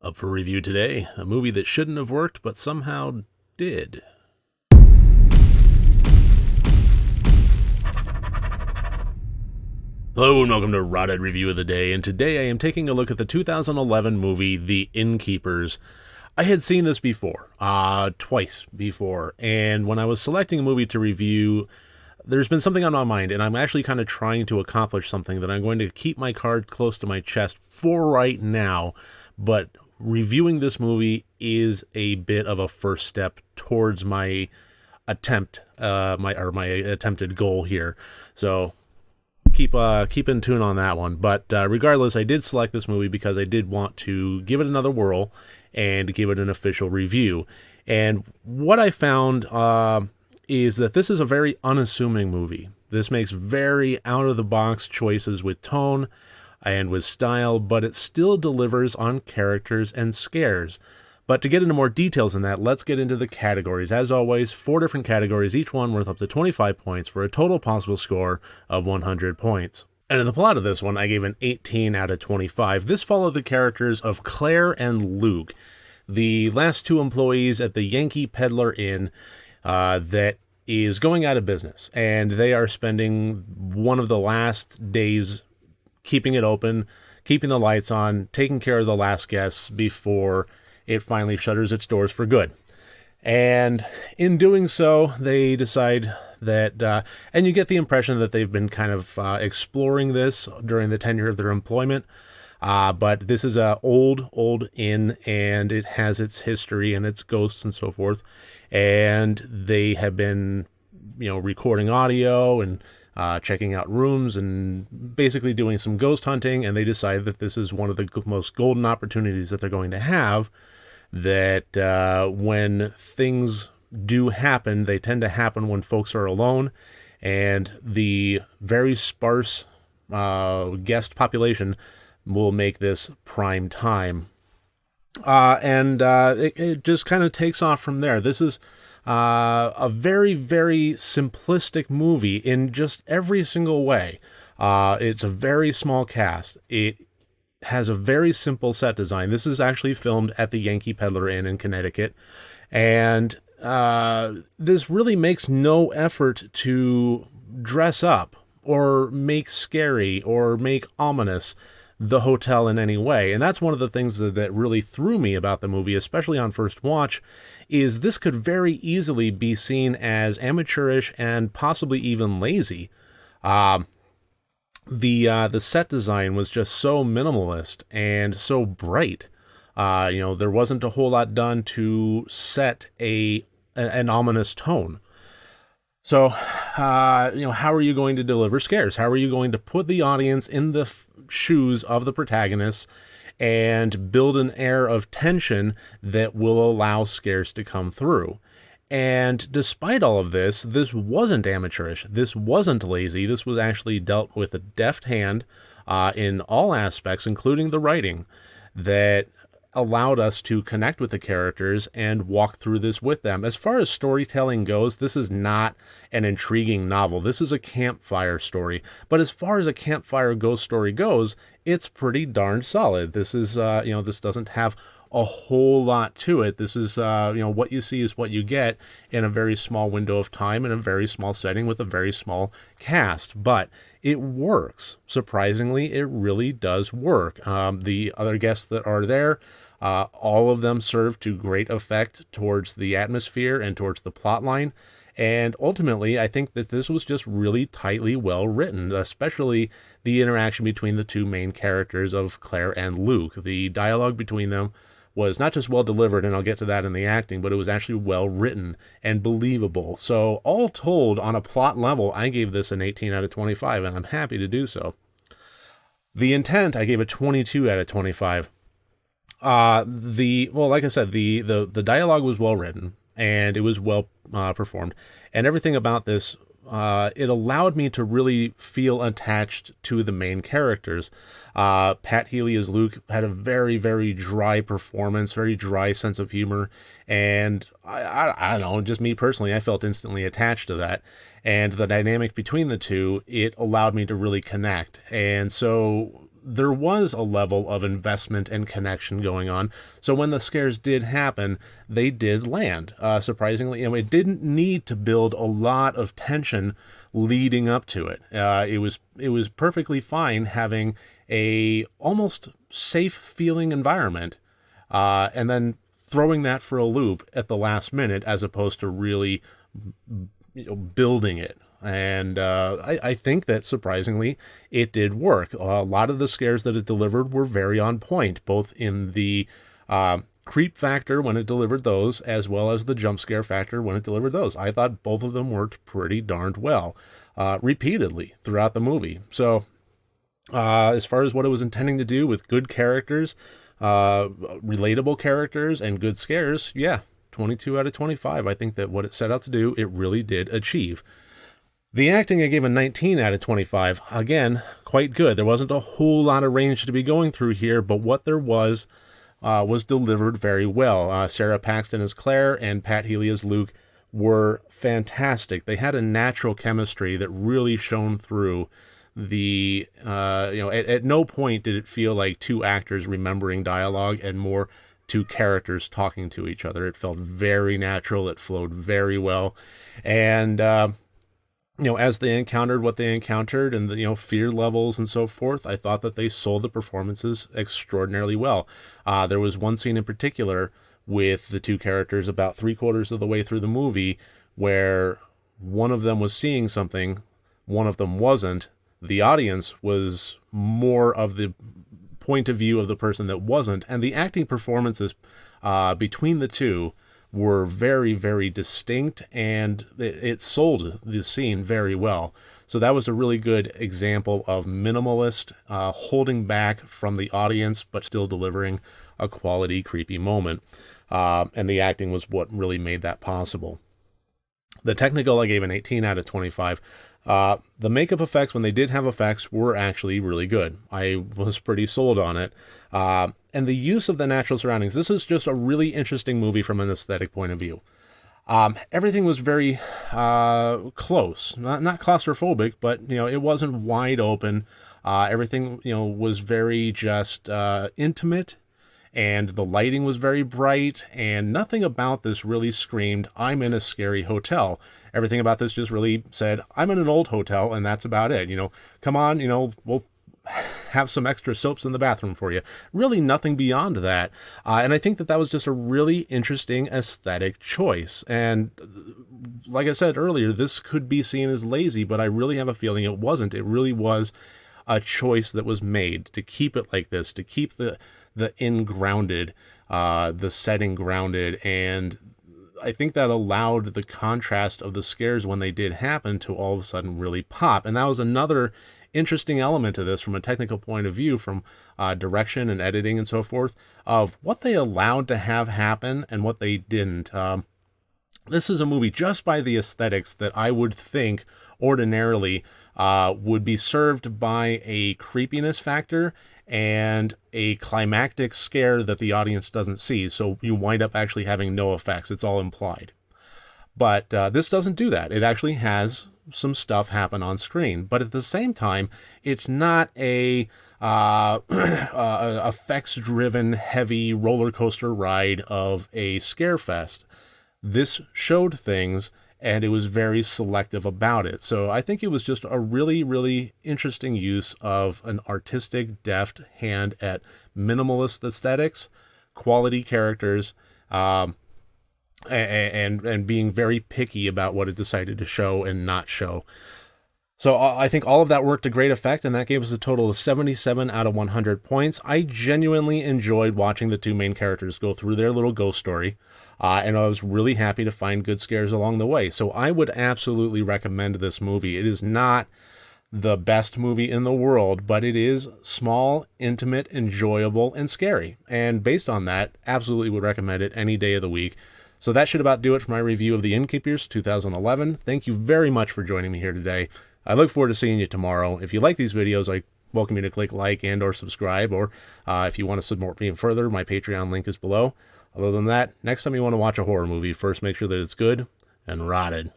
Up for review today, a movie that shouldn't have worked but somehow did. Hello and welcome to Rotted Review of the Day, and today I am taking a look at the 2011 movie The Innkeepers. I had seen this before, twice before, and when I was selecting a movie to review, there's been something on my mind, and I'm actually kind of trying to accomplish something that I'm going to keep my card close to my chest for right now, but reviewing this movie is a bit of a first step towards my my attempted goal here. So keep in tune on that one. But regardless, I did select this movie because I did want to give it another whirl and give it an official review. And what I found is that this is a very unassuming movie. This makes very out-of-the-box choices with tone and with style, but it still delivers on characters and scares. But to get into more details than that, let's get into the categories. As always, 4 different categories, each one worth up to 25 points for a total possible score of 100 points. And in the plot of this one, I gave an 18 out of 25. This followed the characters of Claire and Luke, the last 2 employees at the Yankee Peddler Inn that is going out of business. And they are spending one of the last days keeping it open, keeping the lights on, taking care of the last guests before it finally shutters its doors for good. And in doing so, they decide that, and you get the impression that they've been kind of exploring this during the tenure of their employment, but this is a old inn, and it has its history and its ghosts and so forth, and they have been, recording audio and checking out rooms and basically doing some ghost hunting, and they decide that this is one of the most golden opportunities that they're going to have, that when things do happen, they tend to happen when folks are alone, and the very sparse guest population will make this prime time. It just kind of takes off from there. This is a very, very simplistic movie in just every single way. It's a very small cast. It has a very simple set design. This is actually filmed at the Yankee Peddler Inn in Connecticut, and this really makes no effort to dress up or make scary or make ominous the hotel in any way. And that's one of the things that really threw me about the movie, especially on first watch, is this could very easily be seen as amateurish and possibly even lazy. The set design was just so minimalist and so bright. There wasn't a whole lot done to set an ominous tone. So, how are you going to deliver scares? How are you going to put the audience in the shoes of the protagonists and build an air of tension that will allow scares to come through? And despite all of this, this wasn't amateurish. This wasn't lazy. This was actually dealt with a deft hand in all aspects, including the writing, that allowed us to connect with the characters and walk through this with them. As far as storytelling goes, this is not an intriguing novel. This is a campfire story. But as far as a campfire ghost story goes, it's pretty darn solid. This is, this doesn't have a whole lot to it. This is, what you see is what you get in a very small window of time, in a very small setting with a very small cast. But it works. Surprisingly, it really does work. The other guests that are there, all of them serve to great effect towards the atmosphere and towards the plot line. And ultimately, I think that this was just really tightly well written, especially the interaction between the 2 main characters of Claire and Luke. The dialogue between them was not just well delivered, and I'll get to that in the acting, but it was actually well written and believable. So all told, on a plot level, I gave this an 18 out of 25, and I'm happy to do so. The intent, I gave a 22 out of 25. Like I said, the dialogue was well written, and it was well performed, and everything about this, it allowed me to really feel attached to the main characters. Pat Healy as Luke had a very, very dry performance, very dry sense of humor, and I don't know, just me personally, I felt instantly attached to that. And the dynamic between the two, it allowed me to really connect. And so there was a level of investment and connection going on. So when the scares did happen, they did land. Surprisingly, it didn't need to build a lot of tension leading up to it. It was perfectly fine having a almost safe feeling environment, and then throwing that for a loop at the last minute, as opposed to really building it. And I think that, surprisingly, it did work. A lot of the scares that it delivered were very on point, both in the creep factor when it delivered those, as well as the jump scare factor when it delivered those. I thought both of them worked pretty darned well, repeatedly throughout the movie. So as far as what it was intending to do with good characters, relatable characters, and good scares, yeah, 22 out of 25. I think that what it set out to do, it really did achieve. The acting, I gave a 19 out of 25. Again, quite good. There wasn't a whole lot of range to be going through here, but what there was delivered very well. Sarah Paxton as Claire and Pat Healy as Luke were fantastic. They had a natural chemistry that really shone through. At no point did it feel like two actors remembering dialogue and more two characters talking to each other. It felt very natural. It flowed very well. And, as they encountered what they encountered and the, fear levels and so forth, I thought that they sold the performances extraordinarily well. There was one scene in particular with the two characters about 3/4 of the way through the movie where one of them was seeing something, one of them wasn't. The audience was more of the point of view of the person that wasn't, and the acting performances between the two were very, very distinct, and it sold the scene very well. So that was a really good example of minimalist holding back from the audience, but still delivering a quality, creepy moment. And the acting was what really made that possible. The technical, I gave an 18 out of 25. The makeup effects, when they did have effects, were actually really good. I was pretty sold on it. And the use of the natural surroundings. This is just a really interesting movie from an aesthetic point of view. Everything was very close, not claustrophobic, but it wasn't wide open. Everything was very just intimate, and the lighting was very bright, and nothing about this really screamed, I'm in a scary hotel. Everything about this just really said, I'm in an old hotel, and that's about it. Come on, we'll have some extra soaps in the bathroom for you. Really nothing beyond that. And I think that was just a really interesting aesthetic choice. And like I said earlier, this could be seen as lazy, but I really have a feeling it wasn't. It really was a choice that was made to keep it like this, to keep the grounded, the setting grounded. And I think that allowed the contrast of the scares when they did happen to all of a sudden really pop. And that was another interesting element of this from a technical point of view, from direction and editing and so forth, of what they allowed to have happen and what they didn't. This is a movie, just by the aesthetics, that I would think ordinarily would be served by a creepiness factor and a climactic scare that the audience doesn't see. So you wind up actually having no effects. It's all implied. But this doesn't do that. It actually has some stuff happen on screen, but at the same time, it's not a effects-driven, heavy roller coaster ride of a scare fest. This showed things, and it was very selective about it. So I think it was just a really, really interesting use of an artistic, deft hand at minimalist aesthetics, quality characters, and being very picky about what it decided to show and not show. So I think all of that worked to great effect, and that gave us a total of 77 out of 100 points. I genuinely enjoyed watching the two main characters go through their little ghost story, and I was really happy to find good scares along the way. So I would absolutely recommend this movie. It is not the best movie in the world, but it is small, intimate, enjoyable, and scary. And based on that, absolutely would recommend it any day of the week. So that should about do it for my review of the Innkeepers 2011. Thank you very much for joining me here today. I look forward to seeing you tomorrow. If you like these videos, I welcome you to click like and or subscribe, or if you want to support me further, my Patreon link is below. Other than that, next time you want to watch a horror movie, first make sure that it's good and rotted.